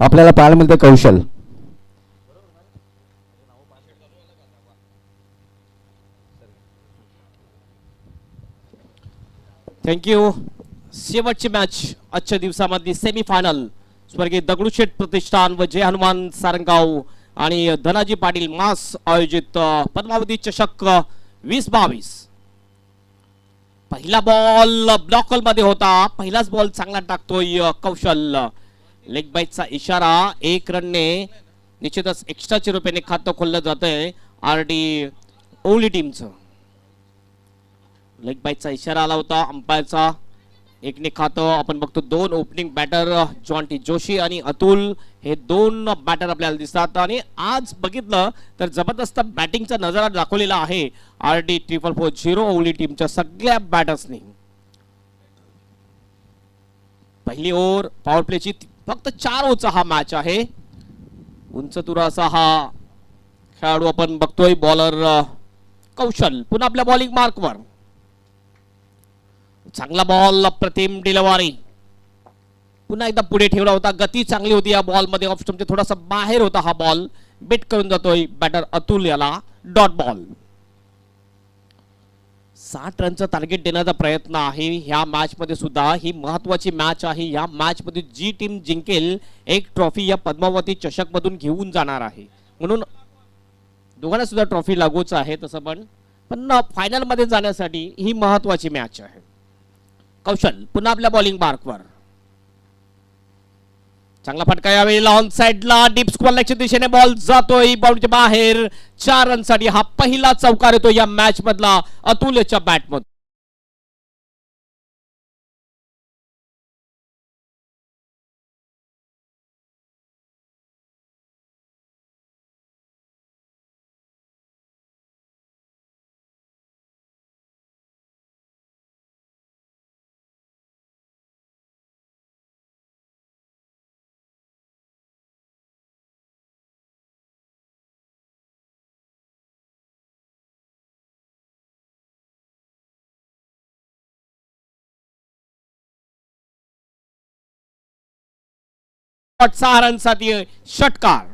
आपल्याला पाहायला मिळते कौशल. थँक्यू. शेवटची मॅच आजच्या दिवसामधली सेमीफायनल स्वर्गीय दगडूशेठ प्रतिष्ठान व जय हनुमान सारंगाव आणि धनाजी पाटील मास आयोजित पद्मावती चषक 2022. पहिला बॉल ब्लॉक मध्ये होता. पहिलाच बॉल चांगला टाकतोय कौशल. लेग बाईटचा इशारा. 1 रनने निश्चितच एक्स्ट्राच्या रुपयाने खातं खोललं जातंय आरडी ओवली टीमचं. लेग बाईटचा इशारा आला होता अंपायरचा. 1ने खातं आपण बघतो. 2 ओपनिंग बॅटर जॉन्टी जोशी आणि अतुल हे 2 बॅटर आपल्याला दिसतात. आणि आज बघितलं तर जबरदस्त बॅटिंगचा नजारा दाखवलेला आहे आरडी 440 ओवली टीमच्या सगळ्या बॅटर्सनी. पहिली ओव्हर पॉवर प्लेची फक्त 4 ओव्हरचा हा मॅच आहे. उंच तुरासा हा खेळाडू आपण बघतोय. बॉलर कौशल पुन्हा आपल्या बॉलिंग मार्कवर. चांगला बॉल. प्रतिम डिलवारी पुन्हा एकदा पुढे ठेवला होता. गती चांगली होती या बॉल मध्ये. ऑफ स्टंपच्या थोडासा बाहेर होता हा बॉल. बेट करून जातोय बॅटर अतुल याला. Dot ball. 60 रनचं टार्गेट देण्याचा प्रयत्न आहे ह्या मॅच मध्ये सुद्धा. ही महत्वाची मॅच आहे. या मॅच मध्ये जी टीम जिंकेल एक ट्रॉफी या पद्मावती चषक मधून घेऊन जाणार आहे. म्हणून दोघांना सुद्धा ट्रॉफी लागूच आहे तसं पण फायनल मध्ये जाण्यासाठी ही महत्वाची मॅच आहे. कौशल पुन्हा आपल्या बॉलिंग मार्कवर. चांगला फटका यावेळी ऑन साइडला. डीप स्क्वेअर लेगच्या दिशेने बॉल जातोय बाउंड्रीच्या बाहेर. 4 रनसाठी हा पहिला चौकार येतो या मॅच मधला अतुलच्या बॅटमधून. 6 रनसाठी षटकार.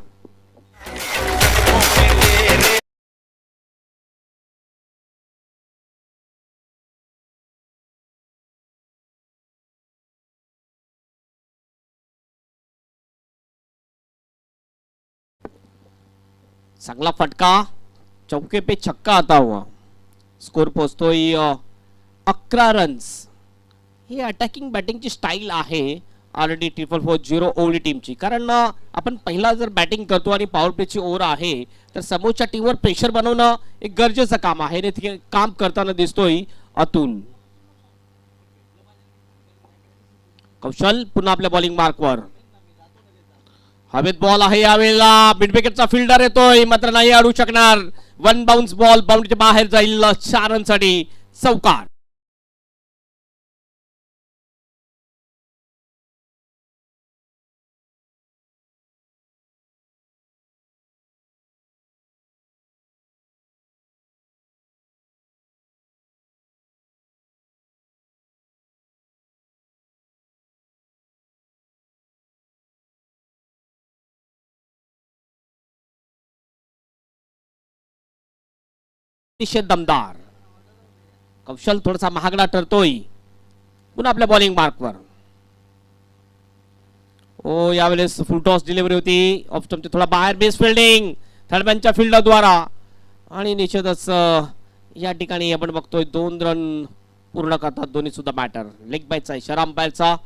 चांगला फटका. चौके पे छक्का आता हुआ. स्कोर पोहोचतोय 11 रन्स. ही अटॅकिंग बॅटिंगची स्टाईल आहे आरडी 440 ओवली टीमची. कारण आपण पहिला जर बॅटिंग करतो आणि पॉवर प्लेची ओव्हर आहे तर समोरच्या टीमवर प्रेशर बनवणं एक गरजेचं काम आहे. ते काम करताना दिसतोय अतुल. कौशल पुन्हा आपल्या बॉलिंग मार्कवर. हवेत बॉल आहे यावेळेला. मिड विकेटचा फिल्डर येतोय मात्र नाही अडू शकणार. 1 बाउन्स बॉल बाउंड्रीच्या बाहेर जाईल. 4 रनसाठी चौकार. अतिशय दमदार. कौशल थोडासा महागडा ठरतोय. पुन्हा आपल्या बॉलिंग मार्कवर. ओ यावेळेस फुल टॉस डिलिव्हरी होती. ऑफ स्टंपच्या थोडा बाहेर. बेस फिल्डिंग थर्डमॅनच्या फिल्डरद्वारा. आणि निश्चितच या ठिकाणी आपण बघतोय 2 रन पूर्ण करतात दोन्ही सुद्धा बॅटर. लेग बाईटचा इशारा अंपायरचा.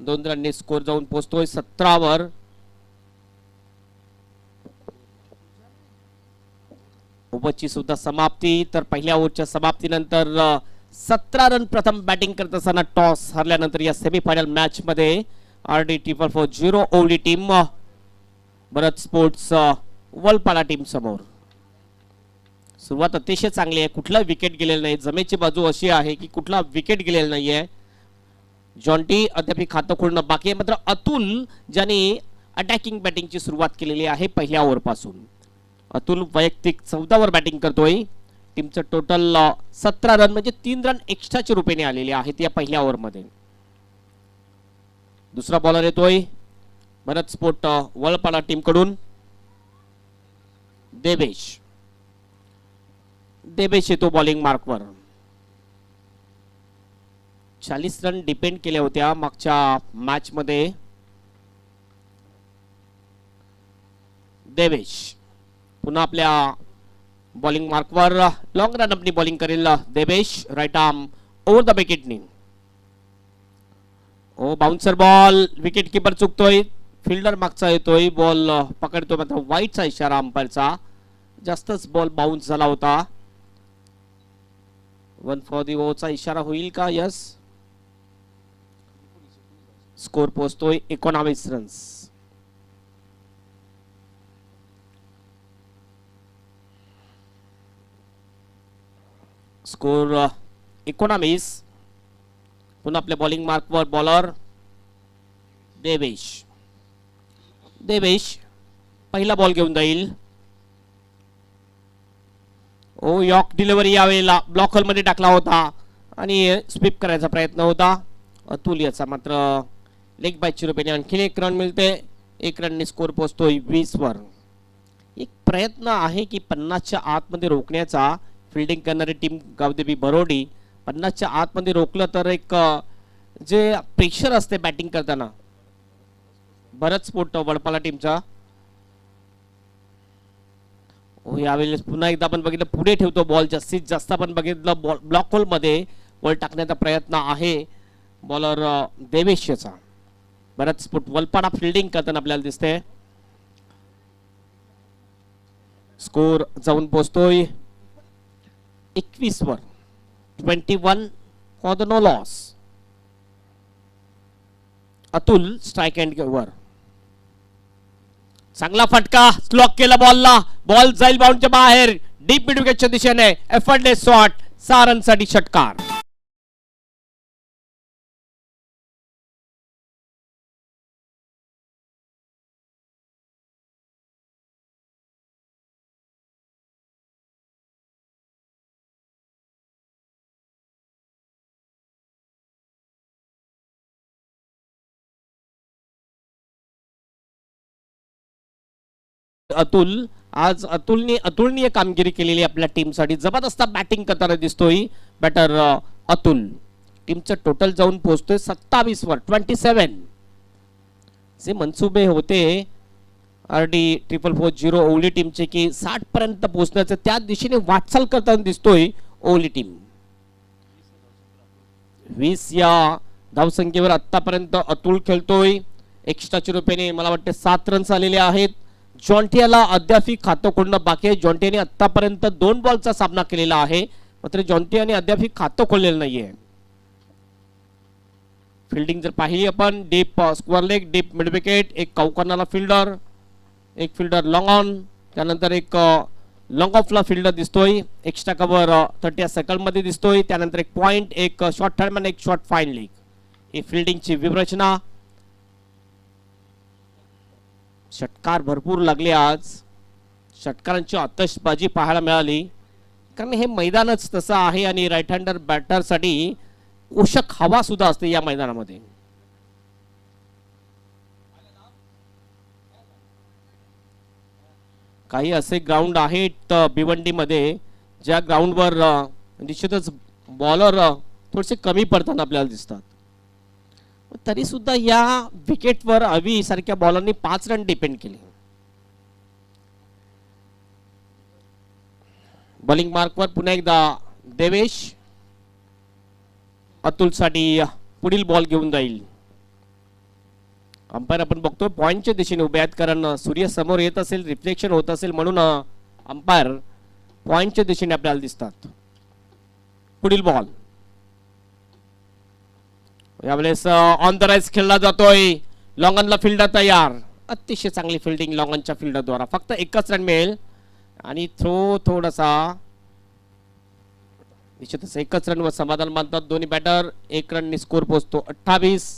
2 रनने स्कोर जाऊन पोहोचतोय 17 वर. ओव्हरची सुद्धा समाप्ती. तर पहिल्या ओव्हरच्या समाप्तीनंतर 17 रन प्रथम बॅटिंग करत असताना टॉस हरल्यानंतर या सेमीफायनल मॅच मध्ये आरडी 440 ओवली टीम भरत स्पोर्ट्स वलपाडा टीम समोर. सुरुवात अतिशय चांगली आहे. कुठला विकेट गेलेला नाही. जमेची बाजू अशी आहे की कुठला विकेट गेलेला नाहीये. जॉन्टी अद्याप खातं खोलणं बाकी आहे. मात्र अतुल ज्याने अटॅकिंग बॅटिंगची सुरुवात केलेली आहे पहिल्या ओव्हर पासून. अतुल वैयक्तिक 14 वर बॅटिंग करतोय. टीमचं टोटल 17 रन म्हणजे 3 रन एक्स्ट्राच्या रुपयाने आलेले आहेत या पहिल्या ओव्हर मध्ये. दुसरा बॉलर येतोय भरत स्पोर्ट वळपाडा टीम कडून देवेश येतो बॉलिंग मार्कवर. 40 रन डिपेंड केल्या होत्या मागच्या मॅच मध्ये. देवेश पुन्हा आपल्या बॉलिंग मार्कवर लॉंग रन अपनी बॉलिंग करेल Devesh. Right arm over the विकेटनी. ओ बाउन्सर बॉल. विकेट कीपर चुकतोय. फिल्डर मागचा येतोय. बॉल पकडतो मात्र वाईटचा इशारा अंपायरचा. जास्तच बॉल बाउन्स झाला होता. 1 फॉर दी ओव्हरचा इशारा होईल का? यस. स्कोर पोहोचतोय 19 रन्स. स्कोर 19. पुन्हा आपल्या बॉलिंग मार्कवर बॉलर देवेश पहिला बॉल घेऊन जाईल. ओ यॉर्क डिलिव्हरी यावेळेला ब्लॉक होल मध्ये टाकला होता आणि स्वीप करायचा प्रयत्न होता अतुल याचा. मात्र लेग बायच्या रूपाने आणखीन 1 रन मिळते. 1 रनने स्कोर पोहोचतोय 20 वर. एक प्रयत्न आहे की 50च्या आतमध्ये रोखण्याचा. फिल्डिंग करणारी टीम गावदेवी बरोडी 50च्या आतमध्ये रोखलं तर एक जे प्रेशर असते बॅटिंग करताना. भरत स्पोर्ट वडपाला टीमचा. हो यावेळेस पुन्हा एकदा आपण बघितलं पुढे ठेवतो बॉल. जास्तीत जास्त आपण बघितलं ब्लॉक होल मध्ये बॉल टाकण्याचा प्रयत्न आहे बॉलर देवेश याचा. भरत स्पोर्ट वलपाडा फिल्डिंग करताना आपल्याला दिसते. स्कोर जाऊन पोहोचतोय 21 वर. 21 for the no loss. Atul strike end वर. चांगला फटका. स्लॉक केला बॉलला. बॉल जाईल बाउंडच्या बाहेर. डीप मिड विकेटच्या दिशेने एफर्टलेस शॉट. 6 रनसाठी षटकार. अतुल आज अतुलनीय कामगिरी केलेली आपल्या टीमसाठी. जबरदस्त बॅटिंग करताना दिसतोय बॅटर अतुल. टीमचं टोटल जाऊन पोहोचतोय 27 वर. 27 जे मनसुबे होते RD 440 ओवली टीमचे की 60 पर्यंत पोहोचण्याचं त्या दिशेने वाटचाल करताना दिसतोय ओवली टीम. 20 या धावसंख्येवर आतापर्यंत अतुल खेळतोय. एक्स्ट्राच्या रुपयाने मला वाटते 7 रन्स आलेले आहेत. जॉन्टियाला अद्यापही खातं खोलणं बाकी आहे. जॉन्टियाने आतापर्यंत 2 बॉलचा सामना केलेला आहे मात्र जॉन्टियाने अद्यापही खातं खोललेलं नाहीये. फिल्डिंग जर पाहिली आपण deep square leg deep mid wicket. एक कौकर्नाला फिल्डर. एक फिल्डर लॉंग ऑन. त्यानंतर एक लॉंग ऑफला फिल्डर दिसतोय. एक्स्ट्रा कव्हर 30 सेकंड मध्ये दिसतोय. त्यानंतर एक पॉइंट. एक शॉर्ट थर्ड मॅन. एक शॉर्ट फाईन लेग. ही फिल्डिंगची व्यूहरचना. षटकार भरपूर लागले आज. षटकारांची आतषबाजी पाहायला मिळाली कारण हे मैदानच तसं आहे आणि राईट हँडर बॅटरसाठी पोषक हवा सुद्धा असते या मैदानामध्ये. काही असे ग्राउंड आहेत भिवंडी मध्ये ज्या ग्राउंडवर निश्चितच बॉलर थोडेसे कमी पडताना आपल्याला दिसतात. तरी सुद्धा या विकेटवर अवी सारख्या बॉलरनी 5 रन डिपेंड केले. बॉलिंग मार्कवर पुन्हा एकदा देवेश. अतुल साठी पुढील बॉल घेऊन जाईल. अंपायर आपण बघतो पॉइंटच्या दिशेने उभे आहेत कारण सूर्य समोर येत असेल रिफ्लेक्शन होत असेल म्हणून अंपायर पॉइंटच्या दिशेने आपल्याला दिसतात. पुढील बॉल यावेळेस ऑन द राईज खेळला जातोय. लॉंगनला फिल्डर तयार. अतिशय चांगली फिल्डिंग लॉंगनच्या फिल्डरद्वारा. फक्त 1च रन मिळेल आणि थ्रो थोडासा निश्चितच 1च रनवर समाधान मानतात दोन्ही बॅटर. 1 रनने स्कोर पोहोचतो 28.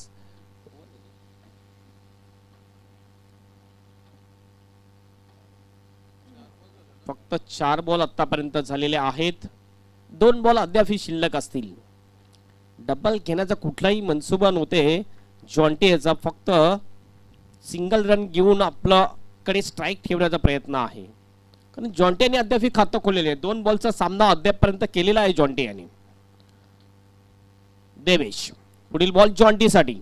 फक्त 4 बॉल आतापर्यंत झालेले आहेत. 2 बॉल अद्यापही शिल्लक असतील. डबल घेण्याचा कुठलाही मनसुबा नव्हते जॉन्टियाचा. फक्त सिंगल रन घेऊन आपल्याकडे स्ट्राईक ठेवण्याचा प्रयत्न आहे, कारण जॉन्टी यांनी अद्याप खातं खोललेले आहे. 2 बॉलचा सामना अद्यापपर्यंत केलेला आहे जॉन्टी यांनी. देवेश, पुढील बॉल जॉन्टीसाठी.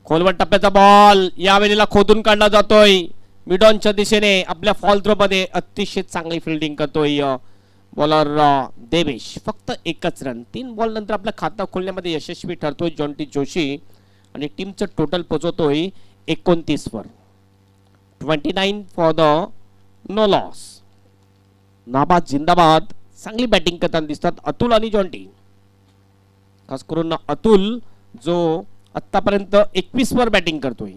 खोलवट टप्प्याचा बॉल यावेळेला खोदून काढला जातोय मिडॉनच्या दिशेने. आपल्या फॉल थ्रो मध्ये अतिशय चांगली फिल्डिंग करतोय बॉलर देवेश. फक्त 1च रन. 3 बॉल नंतर आपलं खातं खोलण्यामध्ये यशस्वी ठरतोय जॉन्टी जोशी आणि टीमचं टोटल पोहोचवतोय 29 वर. 29 फॉर द नो लॉस. नाबाद जिंदाबाद. चांगली बॅटिंग करताना दिसतात अतुल आणि जॉन्टी. खास करून अतुल जो आतापर्यंत 21 वर बॅटिंग करतोय.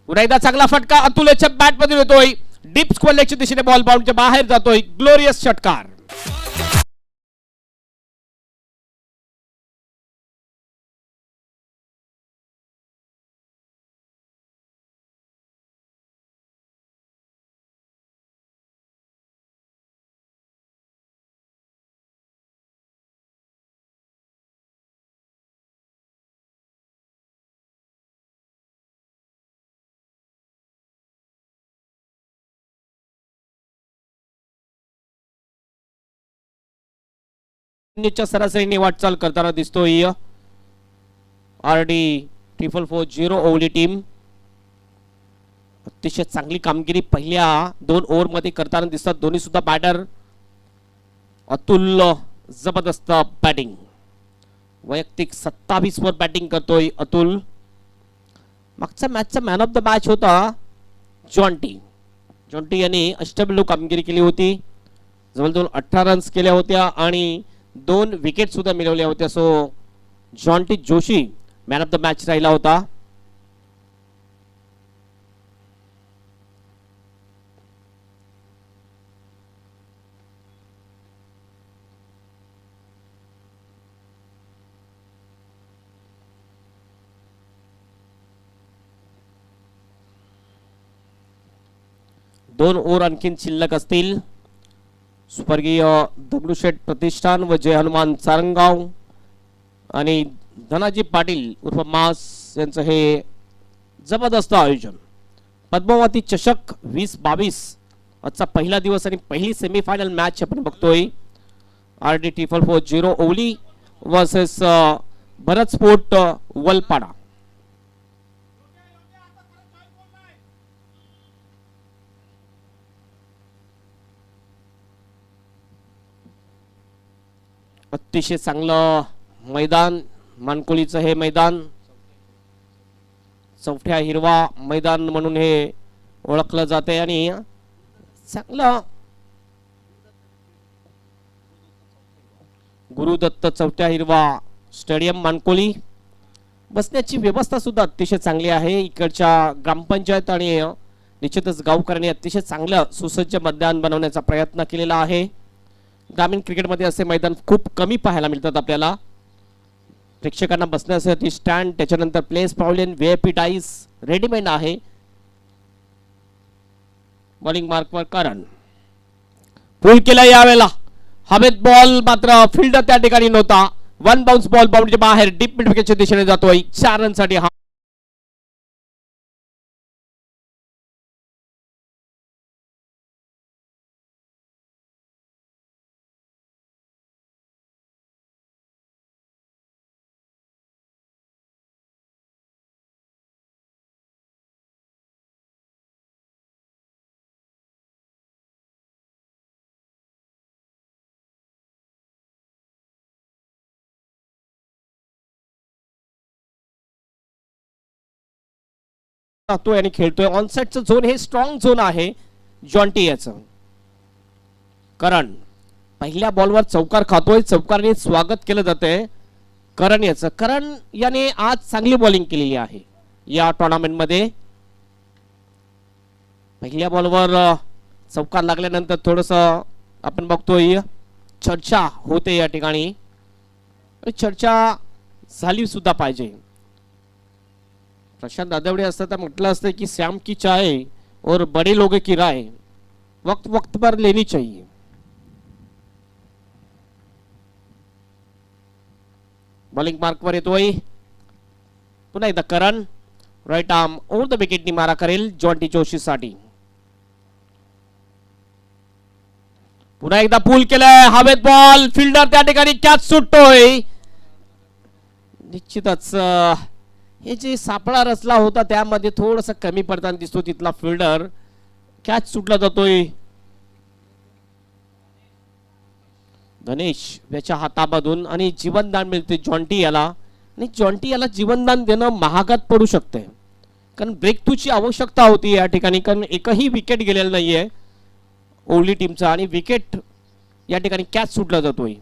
पुन्हा एकदा चांगला फटका अतुलच्या बॅट मध्ये येतोय. डीप स्क्वेअरच्या दिशेने बॉल बाउंडच्या बाहेर जातोय. ग्लोरियस षटकार. सरासरीने वाटचाल करताना दिसतोय RD 440 ओवली टीम. अतिशय चांगली कामगिरी पहिल्या 2 ओव्हर मध्ये करताना दिसतात दोन्ही सुद्धा बॅटर. अतुल जबरदस्त बॅटिंग. वैयक्तिक 27 वर बॅटिंग करतोय अतुल. मागच्या मॅचचा मॅन ऑफ द मॅच होता जॉन्टी. जॉन्टी यांनी अष्टमिलू कामगिरी केली होती. जवळजवळ 18 रन्स केल्या होत्या आणि 2 विकेट सुद्धा मिळवल्या होत्या. So Jonty Joshi man of the match राहिला होता. दोन ओव्हर आणखीन शिल्लक असतील. स्वर्गीय दगडूशेठ प्रतिष्ठान व जय हनुमान सारंगाव आणि धनाजी पाटील उर्फ मास यांचं हे जबरदस्त आयोजन. पद्मावती चषक 2022 आजचा पहिला दिवस आणि पहिली सेमीफायनल मॅच आपण बघतोय. RD 440 ओवली वर्सेस भरत स्पोर्ट वलपाडा. अतिशय चांगलं मैदान मानकोळीचं हे मैदान. चौथ्या हिरवा मैदान म्हणून हे ओळखलं जाते आणि चांगलं गुरुदत्त चौथ्या हिरवा स्टेडियम मानकोळी. बसण्याची व्यवस्था सुद्धा अतिशय चांगली आहे. इकडच्या ग्रामपंचायत आणि निश्चितच गावकऱ्यांनी अतिशय चांगलं सुसज्ज मैदान बनवण्याचा प्रयत्न केलेला आहे. ग्रामीण क्रिकेटमध्ये असे मैदान खूप कमी पाहायला मिळतात आपल्याला. प्रेक्षकांना बसण्यासाठी स्टँड, त्याच्यानंतर place pavilion, VIP dice readymade आहे. बॉलिंग मार्कवर करण पुल केला. यावेळेला हवेत बॉल मात्र फील्डर त्या ठिकाणी नव्हता. 1 बाउन्स बॉल बाउंड्रीच्या बाहेर डीप मिड विकेटच्या दिशेने जातोय. 4 रनसाठी हा जातोय आणि खेळतोय. ऑनसेटचं झोन हे स्ट्रॉंग झोन आहे जॉन्टी याचं. करण पहिल्या बॉलवर चौकार खातोय. चौकारने स्वागत केलं जातंय करण याचं. करण याने आज चांगली बॉलिंग केलेली आहे या टुर्नामेंट मध्ये. पहिल्या बॉलवर चौकार लागल्यानंतर थोडस आपण बघतोय चर्चा होते या ठिकाणी. चर्चा झाली सुद्धा पाहिजे. प्रशांत दादवडे असतं तर म्हटलं असतं की श्याम की चाय और बड़े लोग की राय वक्त वक्त पर लेनी चाहिए. बॉलिंग मार्कवर येतोय पुन्हा एकदा करण राईट आर्म ओव्हर द विकेटनी मारा करेल जॉन्टी जोशीसाठी. पुन्हा एकदा पूल केलाय हवेत बॉल फिल्डर त्या ठिकाणी कॅच सुटतोय. निश्चितच हे जे सापळा रचला होता त्यामध्ये थोडस कमी पडताना दिसतो तिथला फिल्डर. कॅच सुटला जातोय. गणेश याच्या हातामधून आणि जीवनदान मिळते जॉन्टी याला. आणि जॉन्टी याला जीवनदान देणं महागात पडू शकते कारण ब्रेक थ्रूची आवश्यकता होती या ठिकाणी कारण एकही विकेट गेलेला नाहीये ओवली टीमचा आणि विकेट या ठिकाणी कॅच सुटला जातोय.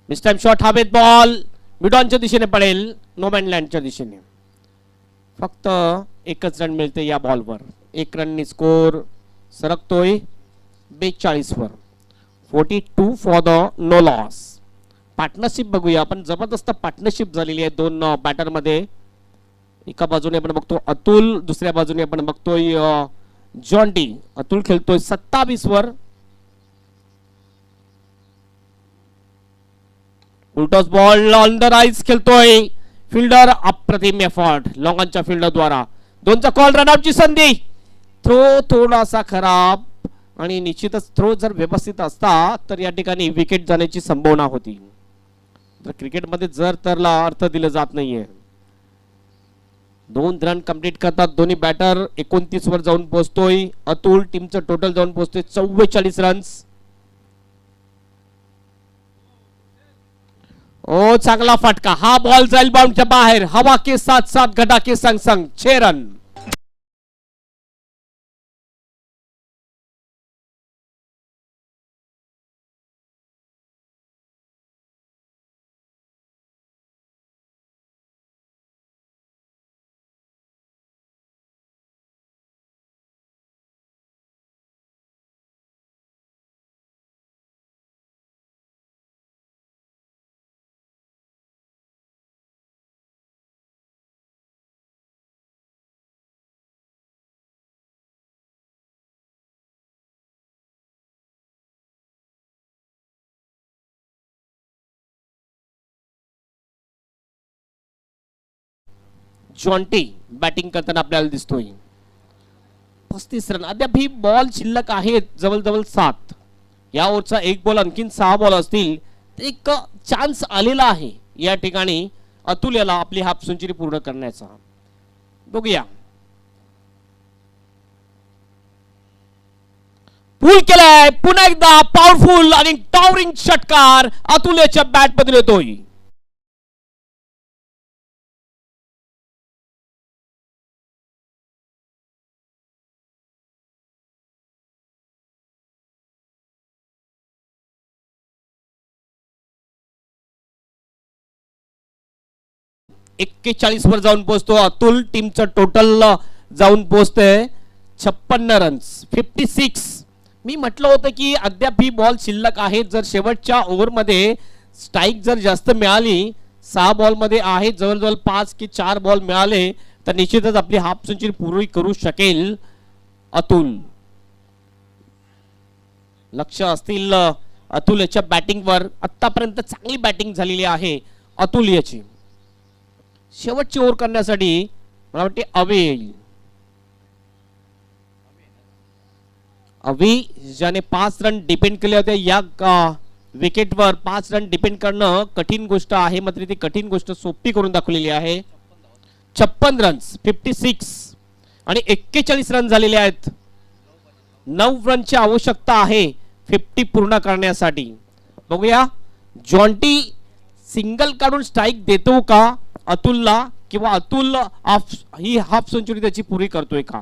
मिस टाइम शॉट हवेत बॉल मिडॉनच्या दिशेने पडेल नो मॅन लँडच्या दिशेने. फक्त एकच रन मिळते या बॉलवर. एक रननी स्कोर सरकतोय 42 वर. 42 for the no loss. Partnership बघूया आपण. जबरदस्त पार्टनरशिप झालेली आहे दोन बॅटर मध्ये. एका बाजूने आपण बघतो अतुल दुसऱ्या बाजूने आपण बघतोय जॉन्टी. अतुल खेळतोय 27 वर. उलटॉस बॉल ऑन द राईज खेळतोय फिल्डर. अप्रतिम एफर्ट लॉंगॉनच्या फिल्डर द्वारा. दोनचा कॉल रनआउटची संधी. थ्रो थोडासा खराब आणि निश्चितच थ्रो जर व्यवस्थित असता तर या ठिकाणी विकेट जाण्याची संभावना होती. तर क्रिकेटमध्ये जर तरला अर्थ दिला जात नाहीये. 2 रन कंप्लीट करतात दोन्ही बॅटर. 29 वर जाऊन पोहोचतोय अतुल. टीमचं टोटल जाऊन पोहोचतोय 44 रन्स. ओ चांगला फटका. हा बॉल जाईल बाउंडच्या बाहेर. हवा के साथ साथ घटा के संग संग 6 रन. जॉन्टी बॅटिंग करताना आपल्याला दिसतोय. 35 रन. अद्याप ही बॉल शिल्लक आहेत जवळजवळ 7. या ओव्हरचा एक बॉल आणखीन 6 बॉल असतील तर एक चान्स आलेला आहे या ठिकाणी अतुल याला आपली हाफ सेंचुरी पूर्ण करण्याचा. बघूया. पूल केलाय पुन्हा एकदा पॉवरफुल आणि टॉवरिंग षटकार अतुल याच्या बॅट मधून येतोय. एक्केचाळीस वर जाऊन पोहोचतो अतुल. टीमचं टोटल जाऊन पोहोचतंय 56 रन्स 56. मी म्हटलं होतं की अद्याप ही बॉल शिल्लक आहे. जर शेवटच्या ओव्हरमध्ये स्ट्राईक जर जास्त मिळाली 6 बॉल मध्ये आहे जवळजवळ 5 की 4 बॉल मिळाले तर निश्चितच आपली हाफ सेंचुरी पूर्ण करू शकेल अतुल. लक्ष असतील अतुल याच्या बॅटिंगवर. आतापर्यंत चांगली बॅटिंग झालेली आहे अतुल याची. शेवटची ओव्हर करण्यासाठी मला वाटते अवे येईल. अवी ज्याने 5 रन डिपेंड केले होते या विकेटवर. 5 रन डिपेंड करणं कठीण गोष्ट आहे मात्र ती कठीण गोष्ट सोपी करून दाखवलेली आहे. 56 रन्स 56 आणि 41 रन झालेले आहेत. 9 रनची आवश्यकता आहे 50 पूर्ण करण्यासाठी. बघूया जॉन्टी सिंगल काढून स्ट्राईक देतो का अतुलला किंवा अतुल ही हाफ सेंचुरी त्याची पुरी करतोय का.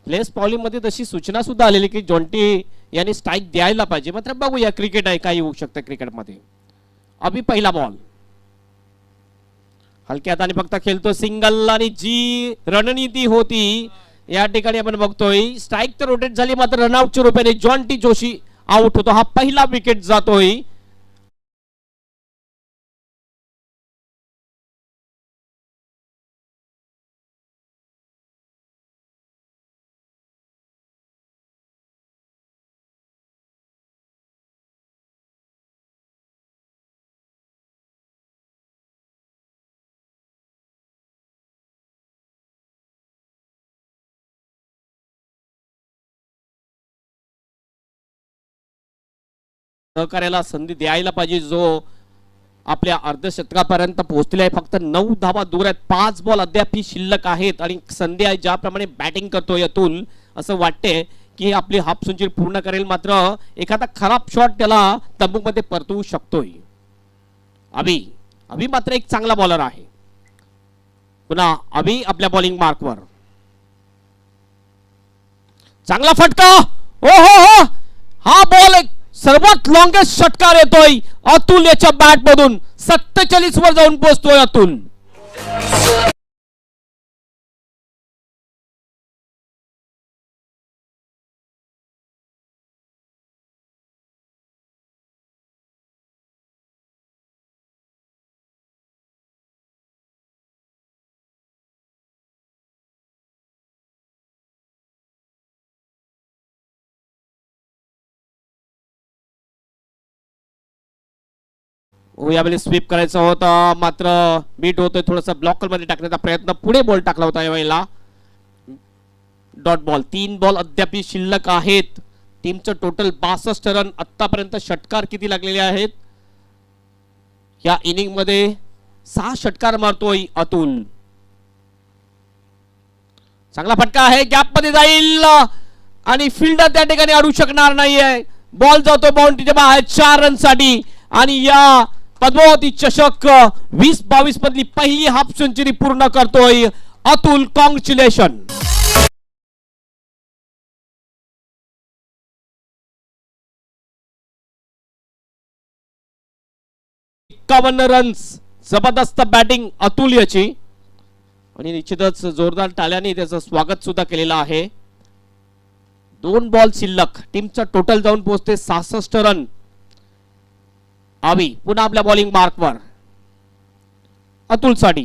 प्लेस पॉलिंग मध्ये तशी सूचना सुद्धा आलेली की जॉन्टी याने स्ट्राईक द्यायला पाहिजे. मात्र बघूया क्रिकेट आहे काही होऊ शकतं क्रिकेटमध्ये. अभि पहिला बॉल हलक्या हाताने फक्त खेळतो सिंगल आणि जी रणनीती होती या ठिकाणी आपण बघतोय स्ट्राईक तर रोटेट झाली मात्र रनआउटच्या रूपाने जॉन्टी जोशी आउट होतो. हा पहिला विकेट जातोय. सहकार्याला संधी द्यायला पाहिजे जो आपल्या अर्धशतकापर्यंत पोहोचले आहे. फक्त 9 धावा दूर आहेत. 5 बॉल अद्याप शिल्लक आहेत आणि संधी आहे. ज्याप्रमाणे बॅटिंग करतोय अतुल असं वाटते की आपली हाफ सेंचुरी पूर्ण करेल. मात्र एखादा खराब शॉट त्याला तंबूमध्ये परतवू शकतोय. अभि मात्र एक चांगला बॉलर आहे. पुन्हा अभि आपल्या बॉलिंग मार्कवर. चांगला फटका. ओ हो, हा बॉल एक सर्वात लॉंगेस्ट षटकार येतोय अतुल याच्या बॅट मधून. 47 वर जाऊन पोहोचतोय अतुल. यावेळी स्वीप करायचा होता मात्र बीट होतोय. थोडासा ब्लॉकर मध्ये टाकण्याचा प्रयत्न. पुढे बॉल टाकला होता यावेळेला. Dot ball. 3 बॉल अद्याप शिल्लक आहेत. टीमचं टोटल 62 रन. आतापर्यंत षटकार किती लागलेले आहेत या इनिंग मध्ये? 6 षटकार मारतोय अतुल. चांगला फटका आहे. गॅप मध्ये जाईल आणि फिल्डर त्या ठिकाणी अडू शकणार नाहीये. बॉल जातो बाउंड्रीच्या बाहेर 4 रन साठी. आणि या पद्मावती चषक 20-22 मधली पहिली हाफ सेंचुरी पूर्ण करतोय अतुल. कॉंग्रॅच्युलेशन. 51 रन्स. जबरदस्त बॅटिंग अतुल याची आणि निश्चितच जोरदार टाळ्यांनी त्याचं स्वागत सुद्धा केलेलं आहे. 2 बॉल शिल्लक. टीमचं टोटल जाऊन पोहोचते 66 रन. अभि पुन्हा आपल्या बॉलिंग मार्कवर. अतुल साठी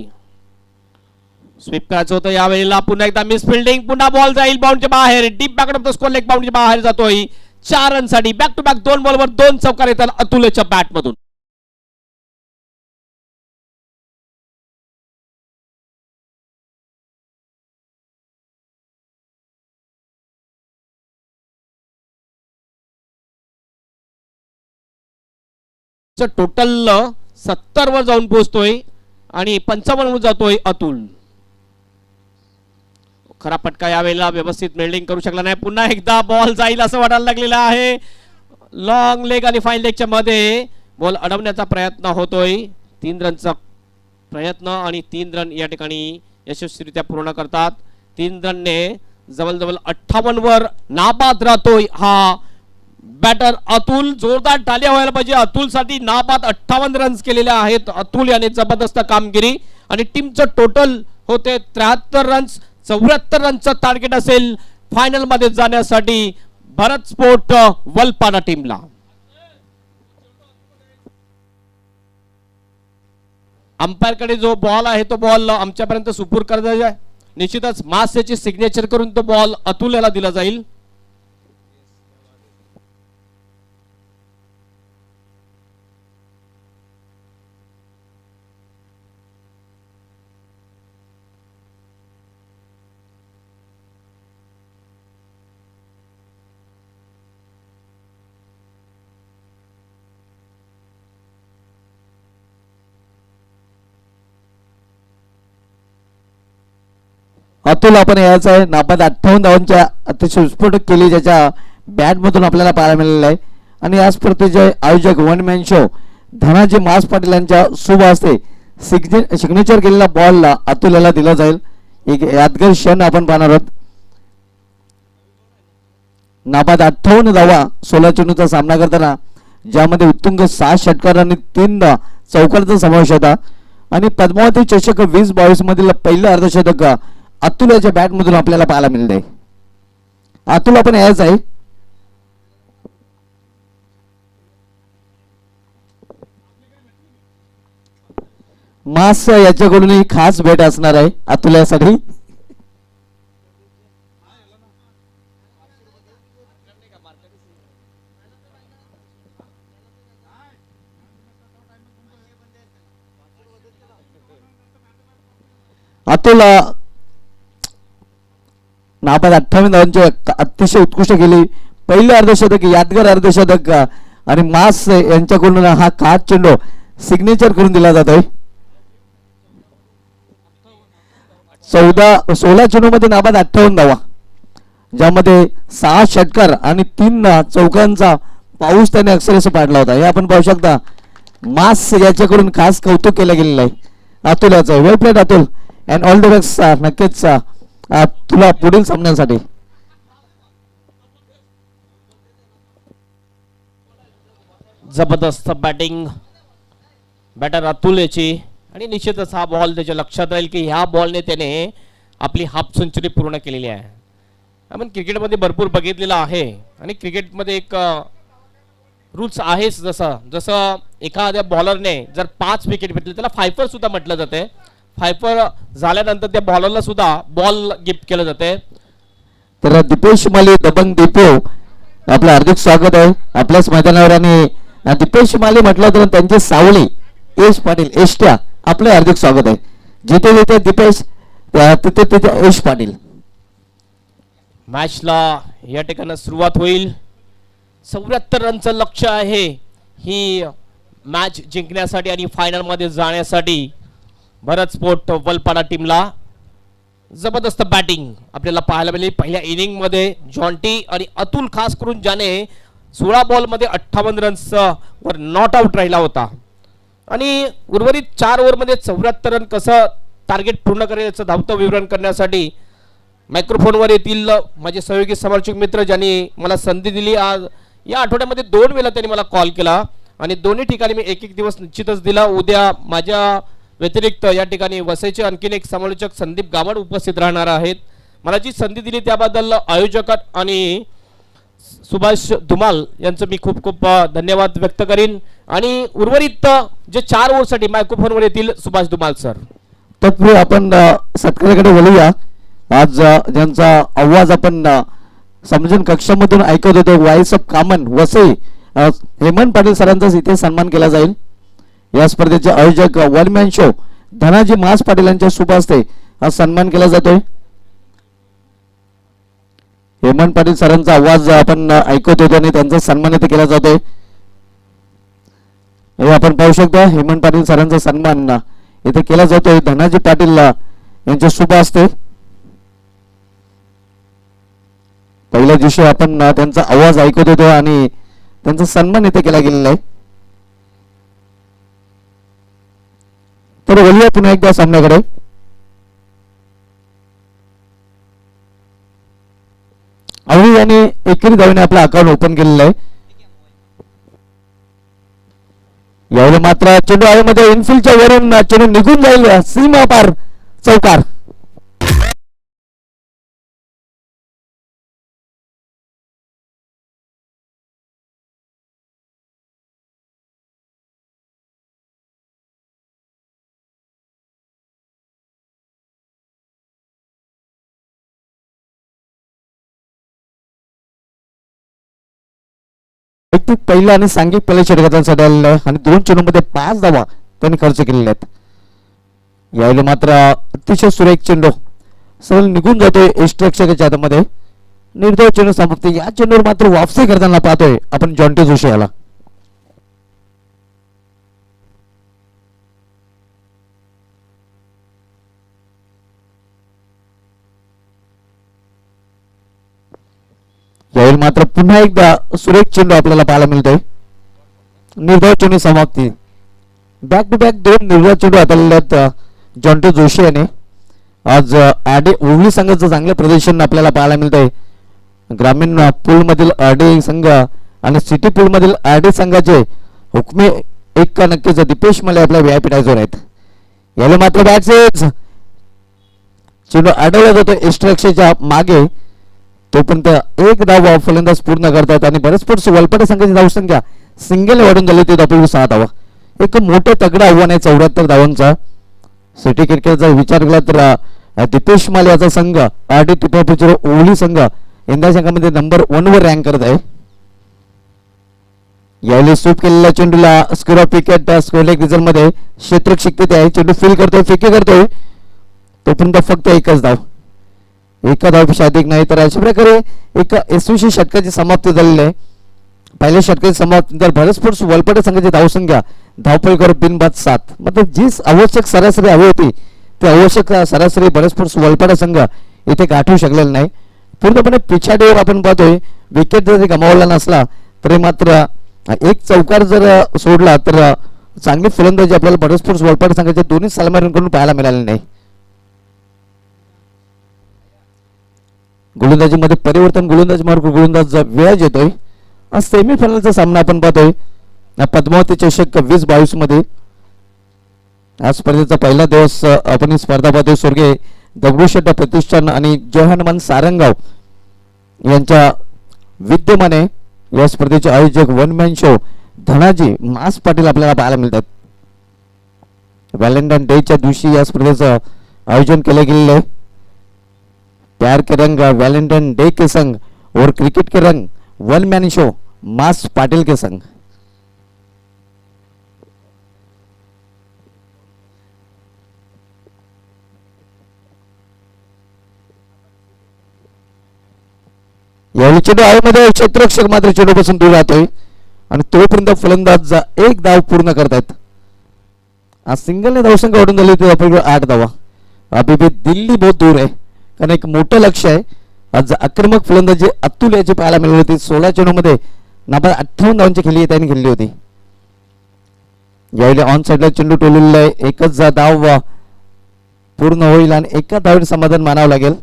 स्वीप करायचं होतं यावेळेला. पुन्हा एकदा मिस फिल्डिंग. पुन्हा बॉल जाईल बाउंड्रीच्या बाहेर. Deep back of the square leg बाउंड्रीच्या बाहेर जातोय. 4 रन साठी. बॅक टू बॅक 2 बॉलवर 2 चौकार येतात अतुलच्या बॅट मधून. टोटल 70 वर जाऊन पोहोचतोय आणि 55 वर जातोय अतुल. खरा फटका यावेळेला व्यवस्थित मेल्डिंग करू शकला नाही. पुन्हा एकदा बॉल जाईल असं वाटायला लागलेला आहे. लॉंग लेग आणि फाईन लेगच्या मध्ये बॉल अडवण्याचा प्रयत्न होतोय. 3 रनचा प्रयत्न आणि 3 रन या ठिकाणी यशस्वीरित्या पूर्ण करतात. 3 रनने जवळजवळ 58 वर नाबाद राहतोय हा बॅटर अतुल. जोरदार टाळ्या व्हायला पाहिजे अतुल साठी. नाबाद 58 रन्स केलेले आहेत अतुल याने. जबरदस्त कामगिरी. आणि टीमचं टोटल होते 73 रन्स. 74 रनचं टार्गेट असेल फायनल मध्ये जाण्यासाठी भारत स्पोर्ट वलपाडा टीमला. अंपायर कडे जो बॉल आहे तो बॉल आमच्यापर्यंत सुपूर करायचा आहे. निश्चितच मास याची सिग्नेचर करून तो बॉल अतुल याला दिला जाईल. अतुल आपण यायचं आहे. नाबाद 58 धावांच्या अतिशय विस्फोटक केली ज्याच्या बॅट मधून आपल्याला पाहायला मिळालेलं आहे. आणि या स्पर्धेचे आयोजक वन मॅन शो धनाजी मास पाटील यांच्या शुभ हस्ते सिग्नेचर केलेला बॉल अतुल याला दिला जाईल. एक यादगार क्षण आपण पाहणार आहोत. नाबाद 58 धावा 16 चेंडूचा सामना करताना ज्यामध्ये उत्तुंग 6 षटकार आणि 3 चौकाराचा समावेश होता. आणि पद्मावती चषक 20-22 मधील पहिलं अर्धशतक अतुल याच्या बॅट मधून आपल्याला पाहायला मिळत आहे. अतुल आपण यायचं आहे. मास याच्याकडून ही खास भेट असणार आहे अतुल यासाठी. अतुल नाबाद 58 धावांची अतिशय उत्कृष्ट केली. पहिलं अर्धशतक यादगार अर्धशतक आणि मास यांच्याकडून हा काच चेंडू सिग्नेचर करून दिला जातोय. 16 चेंडूमध्ये नाबाद 58 धावा, ज्यामध्ये 6 षटकार आणि 3 चौकांचा पाऊस त्याने अक्षरशः पाडला होता. हे आपण पाहू शकता. मास याच्याकडून खास कौतुक केलं गेलेलं आहे अतुल याचं. Well played Atul and all the best. नक्कीच तुला पुढील सामन्यांसाठी. जबरदस्त बॅटिंग बॅटर अतुल याची, आणि निश्चितच हा बॉल त्याच्या लक्षात राहील की ह्या बॉलने त्याने आपली हाफ सेंचुरी पूर्ण केलेली आहे. आपण क्रिकेटमध्ये भरपूर बघितलेलं आहे आणि क्रिकेटमध्ये एक रूल्स आहेच. जसं एखाद्या बॉलरने जर 5 विकेट घेतले त्याला फायफर सुद्धा म्हटलं जाते. फायफर झाल्यानंतर त्या बॉलरला सुद्धा बॉल गिफ्ट केलं जाते. तर दीपेश माली दबंग दीपो आपलं हार्दिक स्वागत आहे आपल्याच मैदानावर. आणि दीपेश माली म्हटलं तर त्यांचे सावळे यश पाटील एष्ट्या आपलं हार्दिक स्वागत आहे. जिथे जिथे दीपेश तिथे तिथे यश पाटील. मॅचला या ठिकाणी सुरुवात होईल. 74 रनचं लक्ष आहे ही मॅच जिंकण्यासाठी आणि फायनल मध्ये जाण्यासाठी. भरत स्पोर्ट वलपाडा टीमला जबरदस्त बॅटिंग आपल्याला पाहायला मिळाली. पहिल्या इनिंग मध्ये जॉन्टी आणि अतुल, खास करून ज्याने 16 बॉल मध्ये 58 रन्स वर नॉट आउट राहिला होता, आणि उर्वरित 4 ओव्हरमध्ये 74 रन कसं टार्गेट पूर्ण करायचं धावतं विवरण करण्यासाठी मायक्रोफोनवर येतील माझे सहयोगी समर्चक मित्र, ज्यांनी मला संधी दिली. आज या आठवड्यामध्ये 2 वेळा त्यांनी मला कॉल केला आणि दोन्ही ठिकाणी मी एक दिवस निश्चितच दिला. उद्या माझ्या व्यतिरिक्त या ठिकाणी वसईचे आणखीन एक समालोचक संदीप गावड उपस्थित राहणार आहेत. मला जी संधी दिली त्याबद्दल आयोजक आणि सुभाष धुमाल यांचं मी खूप खूप धन्यवाद व्यक्त करीन. आणि उर्वरित जे 4 ओव्हरसाठी मायक्रोफोनवर येतील सुभाष धुमाल सर. तत्पूर्वी आपण सत्काराकडे वळूया. आज ज्यांचा आवाज आपण समजून कक्षामधून ऐकत होतो, voice of common Vasai Hemant Patil सरांचा इथे सन्मान केला जाईल. या स्पर्धेचे आयोजक वन मॅन शो धनाजी मास पाटील यांच्या शुभ हस्ते हा सन्मान केला जातोय. हेमंत पाटील सरांचा आवाज आपण ऐकत होतो आणि त्यांचा सन्मान इथे केला जातोय. हे आपण पाहू शकता. हेमंत पाटील सरांचा सन्मान इथे केला जातोय धनाजी पाटील यांच्या शुभ हस्ते. पहिल्या दिवशी आपण त्यांचा आवाज ऐकत होतो आणि त्यांचा सन्मान इथे केला गेलेला आहे. तर बोलूया पुन्हा एकदा सामन्याकडे. अवनी यांनी एकेरी धावेने आपलं अकाउंट ओपन केलेलं आहे. यावेळी मात्र चेंडू हवेमध्ये इनफिल्डच्या वरून चेंडू निघून जाईल सीमा पार चौकार. वैयक्तिक पहिला आणि सांघिक पहिल्या षटकांसाठी आलेला आहे आणि 2 चेंडूमध्ये 5 धावा त्यांनी खर्च केलेल्या आहेत. यावेळी मात्र अतिशय सुरेख चेंडू सरळ निघून जातोय एस्ट्रक्षकाच्या हातामध्ये. निर्धाव चेंडू समाप्ती. या चेंडूवर मात्र वापसी करताना पाहतोय आपण जॉन्टी जोशी याला. यावेळी मात्र पुन्हा एकदा सुरेख चेंडू आपल्याला पाहायला मिळतोय. निर्धाव चेंडू समाप्ती. बॅक टू बॅक 2 निर्धाव चेंडू हाताळलेले आहेत जॉन्टी जोशी याने. आज आडे ओवली संघाचं चांगलं प्रदर्शन आपल्याला पाहायला मिळतंय. ग्रामीण पूल मधील आडे संघ आणि सिटी पूल मधील आडे संघाचे हुकमे एक का नक्कीच दीपेश माले आपल्या व्यापीठावर आहेत. याला मात्र बॅट्स चेंडू अडवला जातो एस्ट्रक्षच्या मागे. तोपर्यंत एक धाव फलंदाज पूर्ण करतात आणि बरेच वलपाडा संघाची धावसंख्या सिंगल वाढून झाली ते धाव 6 धावा. एक मोठं तगडं आव्हान आहे 74 धावांचा. सिटी क्रिकेटचा विचार केला तर दीपेश माले याचा संघ आरडी टिपापूर ओवली संघ इंडिया संघामध्ये नंबर 1 वर रँक करत आहे. यावेळी सूप केलेल्या चेंडूला square of wicket square leg result मध्ये क्षेत्ररक्षक तिथे आहे. चेंडू फील करतोय, फेकी करतोय. तोपर्यंत फक्त एकच धाव, एका धावपेक्षा अधिक नाही. तर अशा प्रकारे एक 21 षटकाची समाप्ती झालेली आहे. पहिल्या षटकाची समाप्ती नंतर भारत स्पोर्ट्स वलपडे संघाची धावसंख्या धावपळीकर बिनबाद 7. मात्र जी आवश्यक सरासरी हवी होती ती आवश्यक सरासरी भारत स्पोर्ट्स वलपडा संघ इथे गाठू शकलेला नाही. पूर्णपणे पिछाडीवर आपण पाहतोय विकेट जरी गमावला नसला तरी मात्र एक चौकार जर सोडला तर चांगली फलंदाजी आपल्याला भारत स्पोर्ट्स वलपडा संघाच्या दोन्ही सलामीकडून पाहायला मिळाली नाही. गोलंदाजीमध्ये परिवर्तन, गोलंदाज मार्ग गोलंदाज वेळच येतोय. आज सेमीफायनलचा सामना आपण पाहतोय पद्मावती चषक 2022 मध्ये. आज स्पर्धेचा पहिला दिवस आपण ही स्पर्धा पाहतोय स्वर्गीय दगडूशेठ प्रतिष्ठान आणि जय हनुमान सारंगाव यांच्या विद्यमाने या स्पर्धेचे आयोजक वन मॅन शो धनाजी मास पाटील आपल्याला पाहायला मिळतात. व्हॅलेंटाईन डेच्या दिवशी या स्पर्धेचं आयोजन केले गेलेले आहे. प्यार के रंग वैलेंटाइन डे के संग और क्रिकेट के रंग वन मैन शो मास पाटिल के संग. यावेळी चेंडू हवेमध्ये क्षेत्ररक्षक मात्र चेंडूपासून दूर राहतोय आणि तोपर्यंत फलंदाज एक धाव पूर्ण करतायत. आज सिंगलने धावसंख्या वाढून झाली होती आपल्याकडे 8 धावा. अभी भी दिल्ली बहुत दूर आहे कारण एक मोठं लक्ष आहे. आज आक्रमक फलंदाजी अतुल याची पाहायला मिळाली होती. 16 चेंडूमध्ये नाबाद 58 धावांची खेळी त्यांनी खेळली होती. यावेळी ऑन साईडला चेंडू टोललेला आहे. एकच धाव पूर्ण होईल आणि एका धावेवर समाधान मानावं लागेल.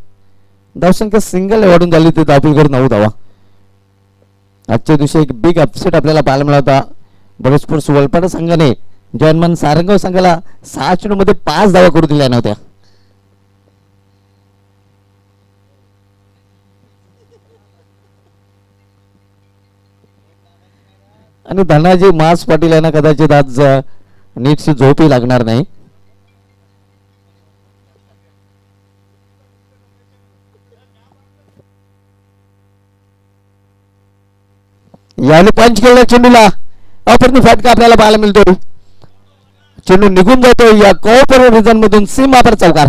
धावसंख्या सिंगल वाढून झाली होती धावपळीकर 9 धावा. आजच्या दिवशी एक बिग अपसेट आपल्याला पाहायला मिळाला. भारत स्पोर्ट्स वलपाडा संघाने जय हनुमान सारंगाव संघाला 6 चेंडूमध्ये 5 धावा करू दिल्या नव्हत्या. आणि धनाजी मास पाटील यांना कदाचित आज नीटची झोपही लागणार नाही. याने पंच केलेल्या चेंडूला अप्रतिम फटका आपल्याला पाहायला मिळतोय. चेंडू निघून जातोय या कॉपर रिजन मधून सीमापर चौकार.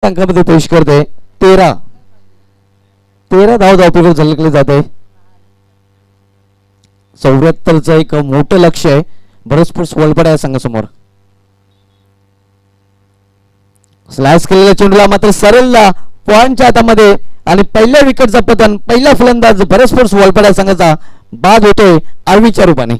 अंकामध्ये प्रवेश करते 13 धाव धावपळीवर झलकले जाते. 74चं एक मोठं लक्ष आहे भारत स्पोर्ट्स वलपाडा या संघासमोर. स्लॅश केलेल्या चेंडूला मात्र सरळ पॉइंटच्या हातामध्ये आणि पहिल्या विकेटचा पतन पहिला फलंदाज भारत स्पोर्ट्स वलपाडा संघाचा बाद होतोय आर्वीच्या रूपाने.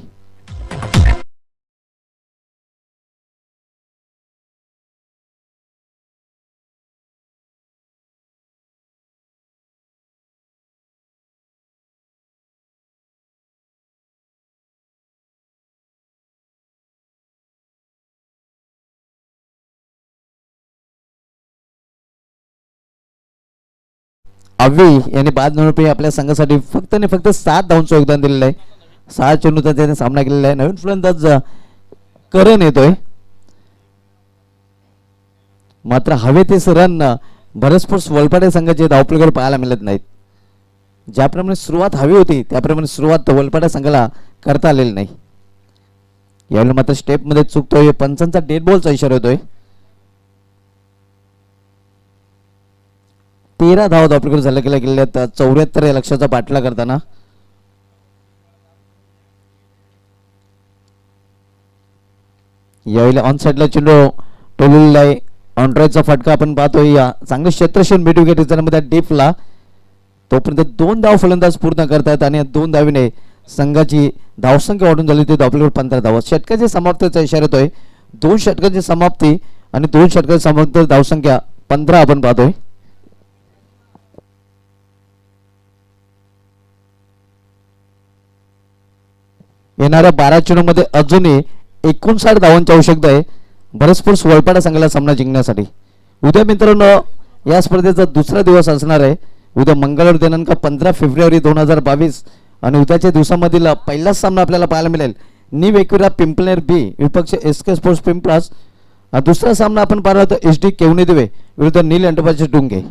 अव्वी यांनी बाद नोंदणी आपल्या संघासाठी फक्त आणि फक्त 7 धावांचं योगदान दिलेलं आहे. 6 चेंडूचा त्याने सामना केलेला आहे. नवीन फलंदाज करण येतोय मात्र हवे ते रन भारत स्पोर्ट्स वलपाडे संघाचे धावपळीवर पाहायला मिळत नाहीत. ज्याप्रमाणे सुरुवात हवी होती त्याप्रमाणे सुरुवात वलपाडा संघाला करता आलेली नाही. यावेळी मात्र स्टेप मध्ये चुकतोय. पंचांचा डेड बॉलचा इशारा होतोय. 13 धाव धावपळीवर झाले गेले 74 या लक्षाचा पाठला करताना. यावेळी ऑन साइडला चेंडू टोललेला आहे. ऑनड्राईव्हचा फटका आपण पाहतोय. या चांगले क्षेत्रक्षण मिड विकेट रिझनमध्ये डीपला तोपर्यंत 2 धाव फलंदाज पूर्ण करतात आणि 2 धावीने संघाची धावसंख्या वाढून झाली होती धावपळीवर 15 धावा. षटकाची समाप्तीचा इशारा येतोय. 2 षटकांची समाप्ती आणि 2 षटकांची समाप्ती धावसंख्या 15 आपण पाहतोय. येणाऱ्या 12 चेंडूमध्ये अजूनही 59 धावांची आवश्यकता आहे भारत स्पोर्ट्स वलपाडा संघाला सामना जिंकण्यासाठी. उद्या मित्रांनो या स्पर्धेचा दुसरा दिवस असणार आहे. उद्या मंगळवार दिनांक 15 फेब्रुवारी 2022 आणि उद्याच्या दिवसामधील पहिलाच सामना आपल्याला पाहायला मिळेल न्यू एकविरा पिंपलेर बी विपक्ष एसके स्पोर्ट्स पिंपलास. दुसरा सामना आपण पाहणार आहोत एसडी केवणे दिवे विरुद्ध नील एंटरप्राइजेस डुंगे.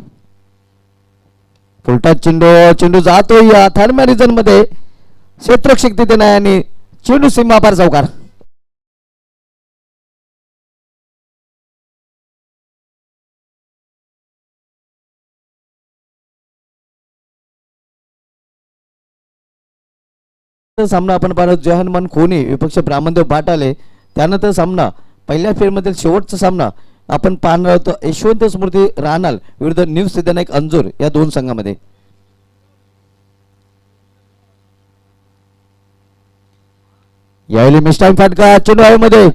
फुलटा चेंडू जातो या थर्ड रिजन मध्ये क्षेत्ररक्षक तिथे नाही आणि चेंडू सीमापार चौकार. सामना आपण पाहतो जहनमान खोनी विपक्ष ब्राह्मणदेव बाटाले. त्यानंतर सामना पहिल्या फेरीमधील शेवटचा सामना आपण पाहणार आहोत यशवंत स्मृती राहनाल विरुद्ध न्यू सिद्धनायक अंजूर या दोन संघामध्ये. यावेळी मिस्टाईम फाटका चेंडू हवेमध्ये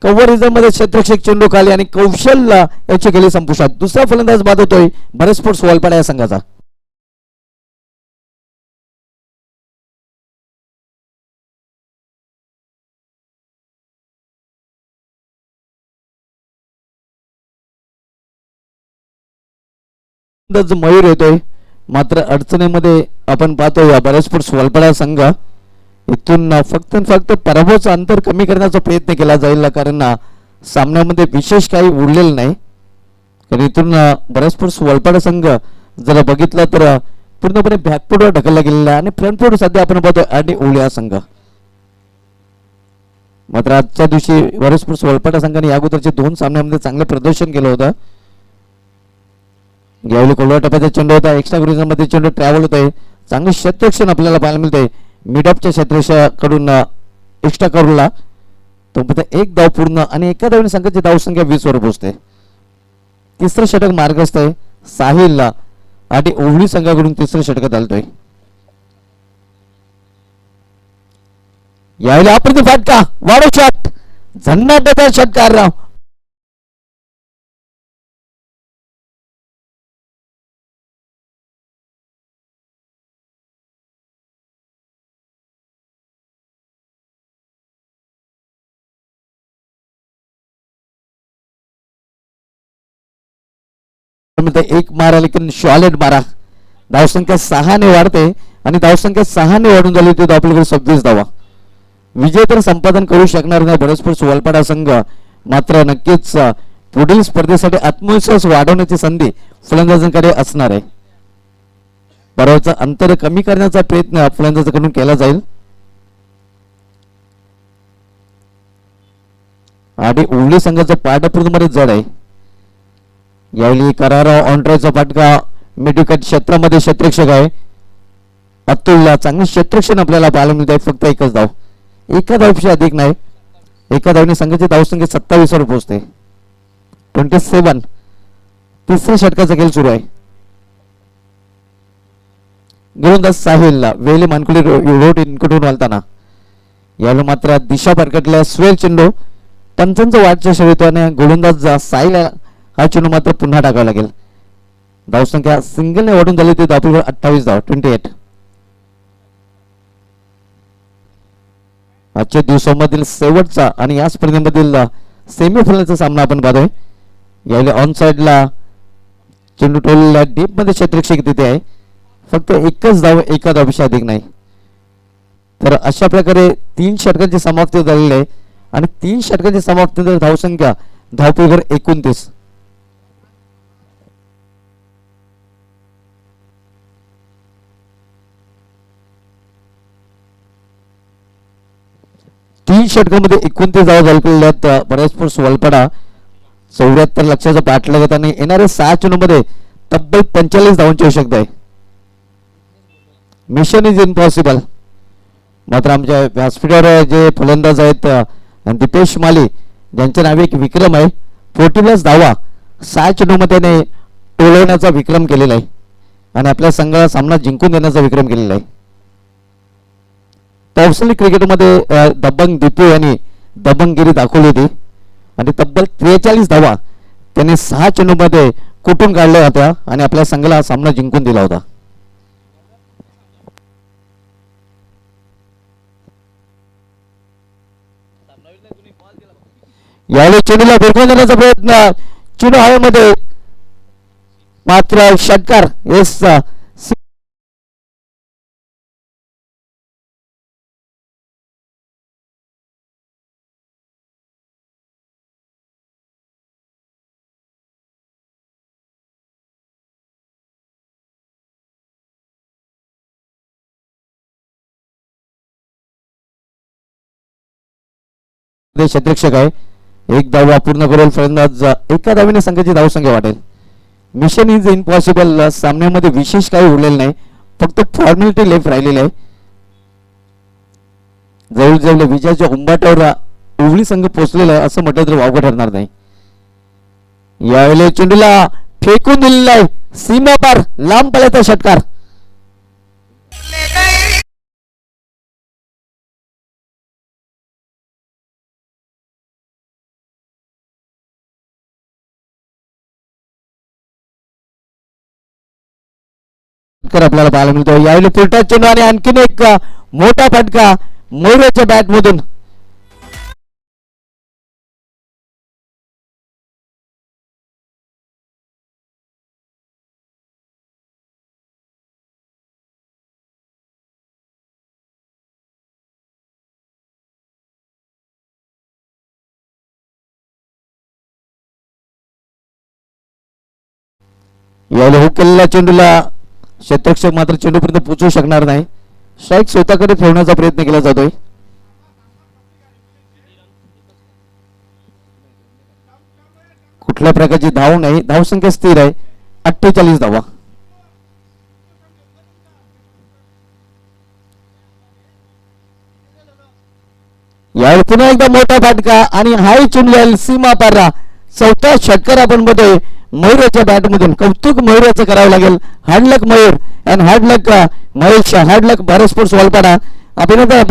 कव्हरिझम मध्ये क्षेत्ररक्षक चेंडू खाली आणि कौशल्य याची गेली संपुष्टात. दुसरा फलंदाज बाद होतोय भारत स्पोर्ट्स वलपाडा या संघाचा. मयूर येतोय मात्र अडचणीमध्ये आपण पाहतो या भारत स्पोर्ट्स वलपाडा संघ इथून फक्त फक्त पराभवाचं अंतर कमी करण्याचा प्रयत्न केला जाईल कारण सामन्यामध्ये विशेष काही उरलेलं नाही. कारण इथून भारत स्पोर्ट्स वलपाडा संघ जर बघितला तर पूर्णपणे बॅकफुटवर ढकलला गेलेला आहे आणि फ्रंटफुट सध्या आपण पाहतो आणि ओळी हा संघ. मात्र आजच्या दिवशी भारत स्पोर्ट्स वलपाडा संघाने या अगोदरच्या दोन सामन्यामध्ये चांगलं प्रदर्शन केलं होतं. यावेळी कोलवा टप्प्याचा चेंडू होता एक्स्ट्रा मध्ये चेंडू ट्रॅव्हल होत आहे. चांगलं क्षेत्ररक्षण आपल्याला पाहायला मिळतंय मिडअपच्या क्षेत्ररक्षकाकडून एक्स्ट्रा करूला. तो एक धाव पूर्ण आणि एका धावने संघाची धावसंख्या 20 वर पोहोचते. तिसरं षटक मार्गस्थ आहे साहिलला आणि ओवळी संघाकडून तिसरं षटकात आलतोय. यावेळी अप्रतिम फाटका वाढो शॉट झन्नाटाचा षटकार राव. एक मारा लेकिन शॉलेट मारा. धावसंख्या 6 ने वाढते आणि धावसंख्या 6 ने वाढून झाली होती आपल्याकडे 26 धावा. विजय तर संपादन करू शकणार नाही भारत स्पोर्ट्स वलपाडा संघ. मात्र नक्कीच पुढील स्पर्धेसाठी आत्मविश्वास वाढवण्याची संधी फलंदाजांकडे असणार आहे. पराभवाचं अंतर कमी करण्याचा प्रयत्न फलंदाजाकडून केला जाईल. आणि उरली संघाचं पाठपूर्णमध्ये जड आहे. यावेळी कराराव ऑन्ट्रायचा फटका मिडविकेट क्षेत्रामध्ये क्षेत्ररक्षक आहे अतुलला चांगलं क्षेत्ररक्षण आपल्याला पाहायला मिळत आहे. फक्त एकच धाव एका धावपेक्षा अधिक नाही. एका धावने संघाची धावसंख्या 27 वर पोहोचते 27. तिसऱ्या षटकाचा खेळ सुरू आहे. गोलंदाज साहिलला वेले मानकुली रोड इनकडून वालताना यावेळी मात्र दिशा भरकटल्या स्वेल चेंडू पंचांचा वाटच्या शर्यतीने गोलंदाज साहिल हा चेंडू मात्र पुन्हा टाकावा लागेल. धावसंख्या सिंगलने वाढून झाली ते धावपैकी 28 धाव 28. आजच्या दिवसामधील शेवटचा आणि या स्पर्धेमधील सेमीफायनलचा सामना आपण पाहतोय. यावेळी ऑन साइडला चेंडू टोलला डीप मध्ये क्षेत्ररक्षक तिथे आहे. फक्त एकच धाव एका धावपेक्षा अधिक नाही. तर अशा प्रकारे 3 षटकांची समाप्ती झालेली आहे आणि 3 षटकांची समाप्ती धावसंख्या धावपैकीवर 29. तीन षटकामध्ये 29 धावा झालेल्या आहेत. भारत स्पोर्ट्स वलपाडा 74 लक्षाचा पाठलाग घेत आणि येणाऱ्या 6 चेंडूमध्ये तब्बल 45 धावांची आवश्यकता आहे. Mission is impossible. मात्र आमच्या व्यासपीठावर जे फलंदाज आहेत दीपेश माली ज्यांच्या नावे एक विक्रम आहे 40+ धावा 6 चेंडूमध्ये त्याने टोलवण्याचा विक्रम केलेला आहे आणि आपल्या संघाला सामना जिंकून देण्याचा विक्रम केलेला आहे. पावसाळी क्रिकेटमध्ये दबंग दीपू यांनी दबंगगिरी दाखवली होती आणि तब्बल 43 धावा त्याने 6 चेंडूमध्ये कुठून काढल्या होत्या आणि आपल्या संघाला सामना जिंकून दिला होता. यावेळी चेंडूला भिरकून देण्याचा प्रयत्न चेंडू हवेमध्ये मात्र षटकार ते क्षेत्ररक्षक आहे. एक धाव पूर्ण करेल फलंदाज. एका धावीने संघाची धावसंख्या वाढेल. Mission is impossible. सामन्यामध्ये विशेष काही उरलेलं नाही, फक्त फॉर्मॅलिटी लेफ्ट राहिलेली आहे. जवळजवळ विजयाच्या उंबाटावर उवळी संघ पोहोचलेला आहे असं म्हटलं तर वावगं ठरणार नाही. यावेळेला चेंडूला फेकून दिलेला आहे सीमा पार लांब पळायचा षटकार. आपल्याला पाहायला मिळतो. यावेळी पुरटा चेंडू आणि आणखीन एक मोठा फटका मोऱ्याच्या बॅट मधून. यावेळी हुक केलेल्या चेंडूला क्षेत्ररक्षक मात्र चेंडूपर्यंत पोहोचू शकणार नाही. स्ट्राईक स्वतःकडे ठेवण्याचा प्रयत्न केला जातोय. कुठल्या प्रकारची धाव नाही, धावसंख्या स्थिर आहे 48 धावा. यावेळी पुन्हा एकदा मोठा फटका आणि हाय चुनलेल सीमा पारा. चौथा षटकार आपण बघतोय मयूरच्या बॅट मधून. कौतुक मयूरचं करावं लागेल. Hard luck Mayur and hard luck Mahesh, hard luck Bharat sports Walpada. अभिनंदन.